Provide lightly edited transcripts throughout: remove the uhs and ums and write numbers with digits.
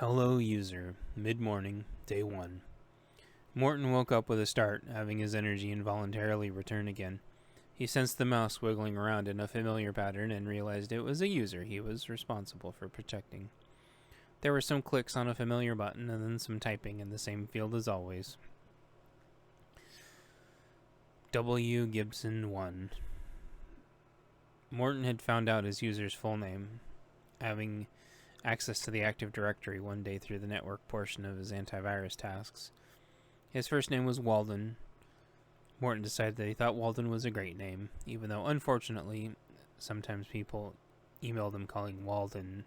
Hello, user. Mid-morning, day 1. Morton woke up with a start, having his energy involuntarily return again. He sensed the mouse wiggling around in a familiar pattern and realized it was a user he was responsible for protecting. There were some clicks on a familiar button and then some typing in the same field as always. W. Gibson 1. Morton had found out his user's full name, having access to the Active Directory one day through the network portion of his antivirus tasks. His first name was Walden. Morton decided that he thought Walden was a great name, even though, unfortunately, sometimes people emailed him calling Walden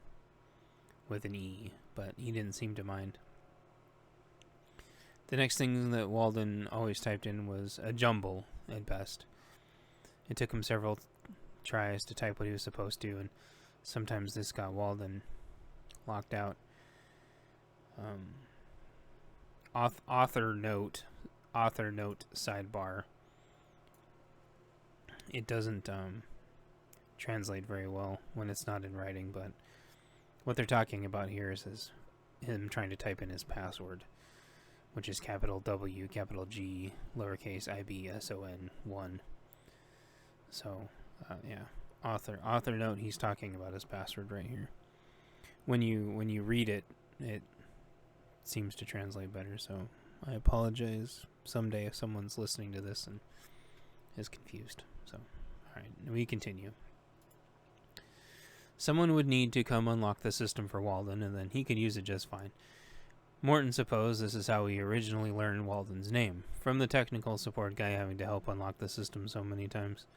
with an E, but he didn't seem to mind. The next thing that Walden always typed in was a jumble, at best. It took him several tries to type what he was supposed to, and sometimes this got Walden locked out. Author note sidebar. It doesn't translate very well when it's not in writing, but what they're talking about here is him trying to type in his password, which is capital W, capital G, lowercase IBSON 1. So, yeah. Author note, he's talking about his password right here. When you read it, it seems to translate better, so I apologize someday if someone's listening to this and is confused. So, alright, we continue. Someone would need to come unlock the system for Walden, and then he could use it just fine. Morton supposed this is how he originally learned Walden's name, from the technical support guy having to help unlock the system so many times.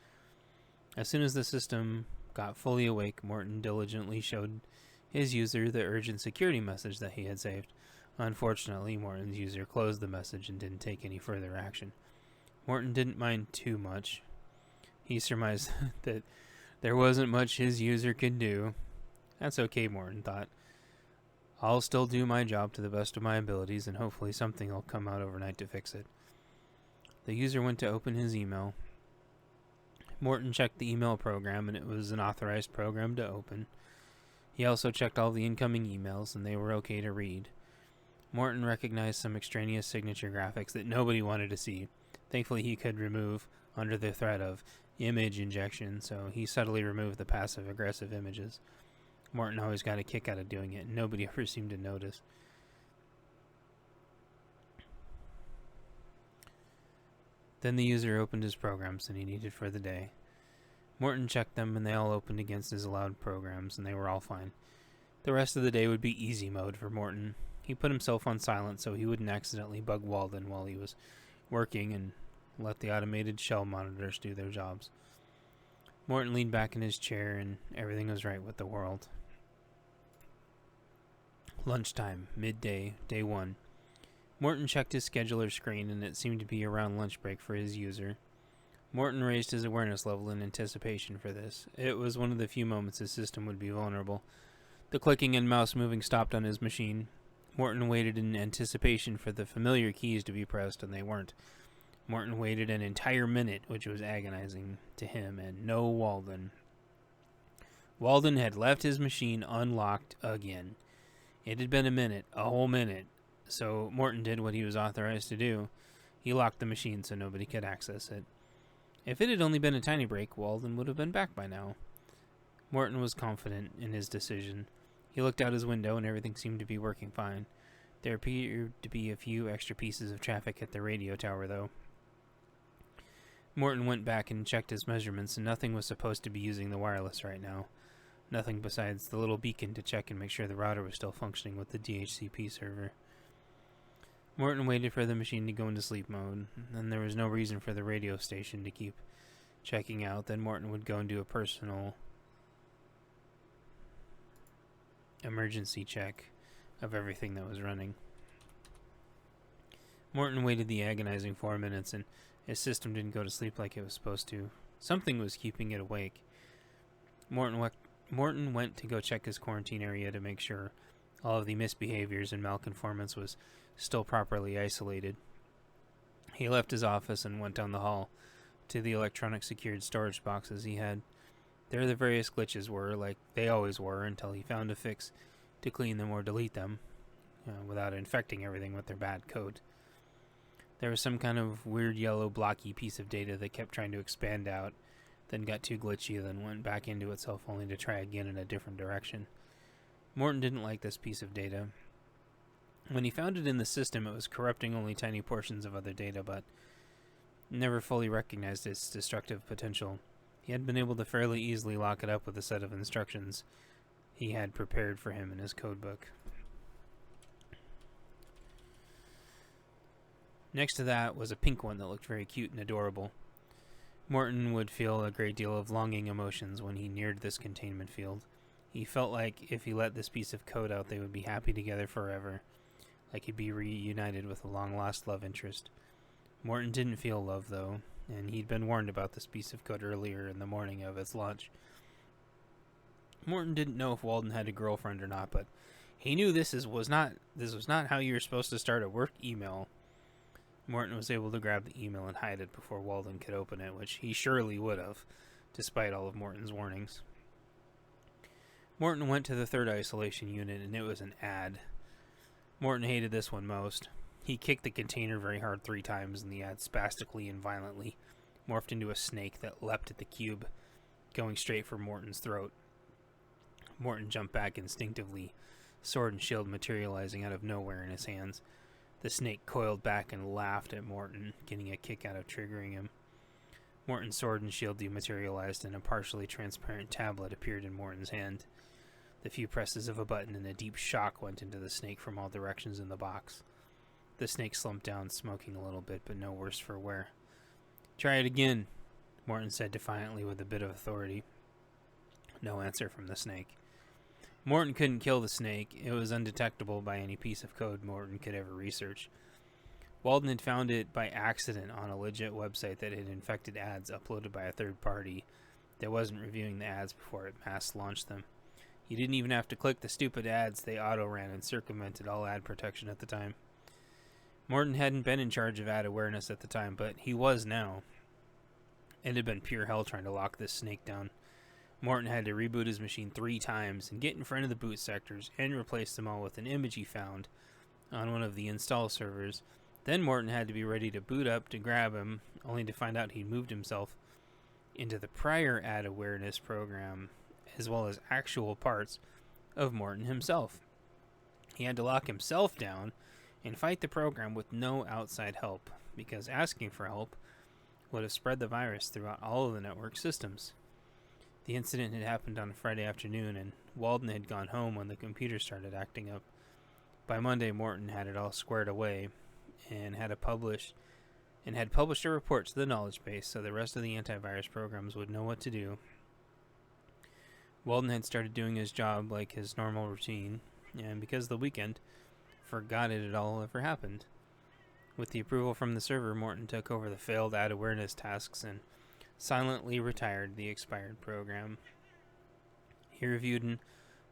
As soon as the system got fully awake, Morton diligently showed his user the urgent security message that he had saved. Unfortunately, Morton's user closed the message and didn't take any further action. Morton didn't mind too much. He surmised that there wasn't much his user could do. That's okay, Morton thought. I'll still do my job to the best of my abilities, and hopefully something will come out overnight to fix it. The user went to open his email. Morton checked the email program, and it was an authorized program to open. He also checked all the incoming emails, and they were okay to read. Morton recognized some extraneous signature graphics that nobody wanted to see. Thankfully, he could remove under the threat of image injection, so he subtly removed the passive-aggressive images. Morton always got a kick out of doing it, and nobody ever seemed to notice. Then the user opened his programs that he needed for the day. Morton checked them, and they all opened against his allowed programs, and they were all fine. The rest of the day would be easy mode for Morton. He put himself on silent so he wouldn't accidentally bug Walden while he was working, and let the automated shell monitors do their jobs. Morton leaned back in his chair, and everything was right with the world. Lunchtime, midday, day 1. Morton checked his scheduler screen, and it seemed to be around lunch break for his user. Morton raised his awareness level in anticipation for this. It was one of the few moments his system would be vulnerable. The clicking and mouse moving stopped on his machine. Morton waited in anticipation for the familiar keys to be pressed, and they weren't. Morton waited an entire minute, which was agonizing to him, and no Walden. Walden had left his machine unlocked again. It had been a minute, a whole minute, so Morton did what he was authorized to do. He locked the machine so nobody could access it. If it had only been a tiny break, Walden would have been back by now. Morton was confident in his decision. He looked out his window and everything seemed to be working fine. There appeared to be a few extra pieces of traffic at the radio tower, though. Morton went back and checked his measurements, and nothing was supposed to be using the wireless right now. Nothing besides the little beacon to check and make sure the router was still functioning with the DHCP server. Morton waited for the machine to go into sleep mode, and there was no reason for the radio station to keep checking out. Then Morton would go and do a personal emergency check of everything that was running. Morton waited the agonizing 4 minutes, and his system didn't go to sleep like it was supposed to. Something was keeping it awake. Morton went to go check his quarantine area to make sure all of the misbehaviors and malconformance was still properly isolated. He left his office and went down the hall to the electronic secured storage boxes he had. There the various glitches were, like they always were, until he found a fix to clean them or delete them. without infecting everything with their bad code. There was some kind of weird yellow blocky piece of data that kept trying to expand out, then got too glitchy, then went back into itself only to try again in a different direction. Morton didn't like this piece of data. When he found it in the system, it was corrupting only tiny portions of other data, but never fully recognized its destructive potential. He had been able to fairly easily lock it up with a set of instructions he had prepared for him in his codebook. Next to that was a pink one that looked very cute and adorable. Morton would feel a great deal of longing emotions when he neared this containment field. He felt like if he let this piece of code out, they would be happy together forever, like he'd be reunited with a long-lost love interest. Morton didn't feel love, though, and he'd been warned about this piece of code earlier in the morning of its launch. Morton didn't know if Walden had a girlfriend or not, but he knew this was not how you were supposed to start a work email. Morton was able to grab the email and hide it before Walden could open it, which he surely would have, despite all of Morton's warnings. Morton went to the third isolation unit, and it was an ad. Morton hated this one most. He kicked the container very hard 3 times, and the ad spastically and violently morphed into a snake that leapt at the cube, going straight for Morton's throat. Morton jumped back instinctively, sword and shield materializing out of nowhere in his hands. The snake coiled back and laughed at Morton, getting a kick out of triggering him. Morton's sword and shield dematerialized, and a partially transparent tablet appeared in Morton's hand. The few presses of a button and a deep shock went into the snake from all directions in the box. The snake slumped down, smoking a little bit, but no worse for wear. "Try it again," Morton said defiantly with a bit of authority. No answer from the snake. Morton couldn't kill the snake. It was undetectable by any piece of code Morton could ever research. Walden had found it by accident on a legit website that had infected ads uploaded by a third party that wasn't reviewing the ads before it mass launched them. You didn't even have to click the stupid ads. They auto-ran and circumvented all ad protection at the time. Morton hadn't been in charge of ad awareness at the time, but he was now. It had been pure hell trying to lock this snake down. Morton had to reboot his machine 3 times and get in front of the boot sectors and replace them all with an image he found on one of the install servers. Then Morton had to be ready to boot up to grab him, only to find out he'd moved himself into the prior ad awareness program, as well as actual parts of Morton himself. He had to lock himself down and fight the program with no outside help, because asking for help would have spread the virus throughout all of the network systems. The incident had happened on a Friday afternoon, and Walden had gone home when the computer started acting up. By Monday, Morton had it all squared away and had published a report to the knowledge base so the rest of the antivirus programs would know what to do. Walden had started doing his job like his normal routine, and because of the weekend, forgot it had all ever happened. With the approval from the server, Morton took over the failed ad awareness tasks and silently retired the expired program. He reviewed and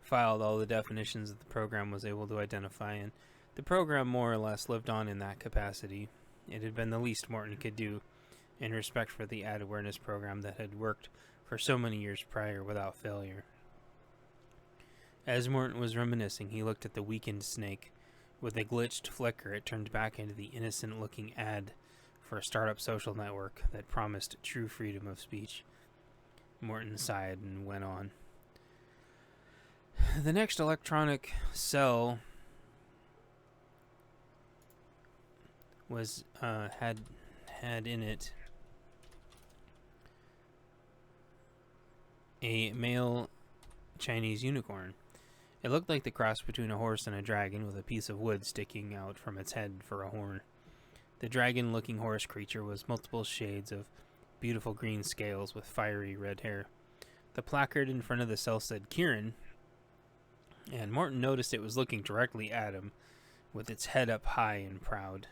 filed all the definitions that the program was able to identify, and the program more or less lived on in that capacity. It had been the least Morton could do in respect for the ad awareness program that had worked for so many years prior without failure. As Morton was reminiscing, he looked at the weakened snake. With a glitched flicker, it turned back into the innocent-looking ad for a startup social network that promised true freedom of speech. Morton sighed and went on. The next electronic cell was had in it a male Chinese unicorn. It looked like the cross between a horse and a dragon, with a piece of wood sticking out from its head for a horn. The dragon-looking horse creature was multiple shades of beautiful green scales with fiery red hair. The placard in front of the cell said Kieran, and Morton noticed it was looking directly at him, with its head up high and proud.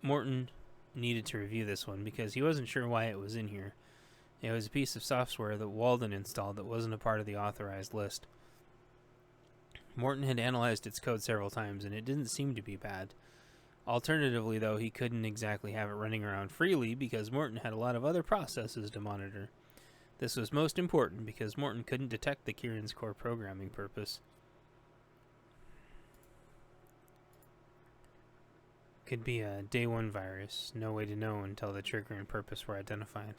Morton needed to review this one because he wasn't sure why it was in here. It was a piece of software that Walden installed that wasn't a part of the authorized list. Morton had analyzed its code several times, and it didn't seem to be bad. Alternatively, though, he couldn't exactly have it running around freely because Morton had a lot of other processes to monitor. This was most important because Morton couldn't detect the Kieran's core programming purpose. could be a day 1 virus, no way to know until the trigger and purpose were identified.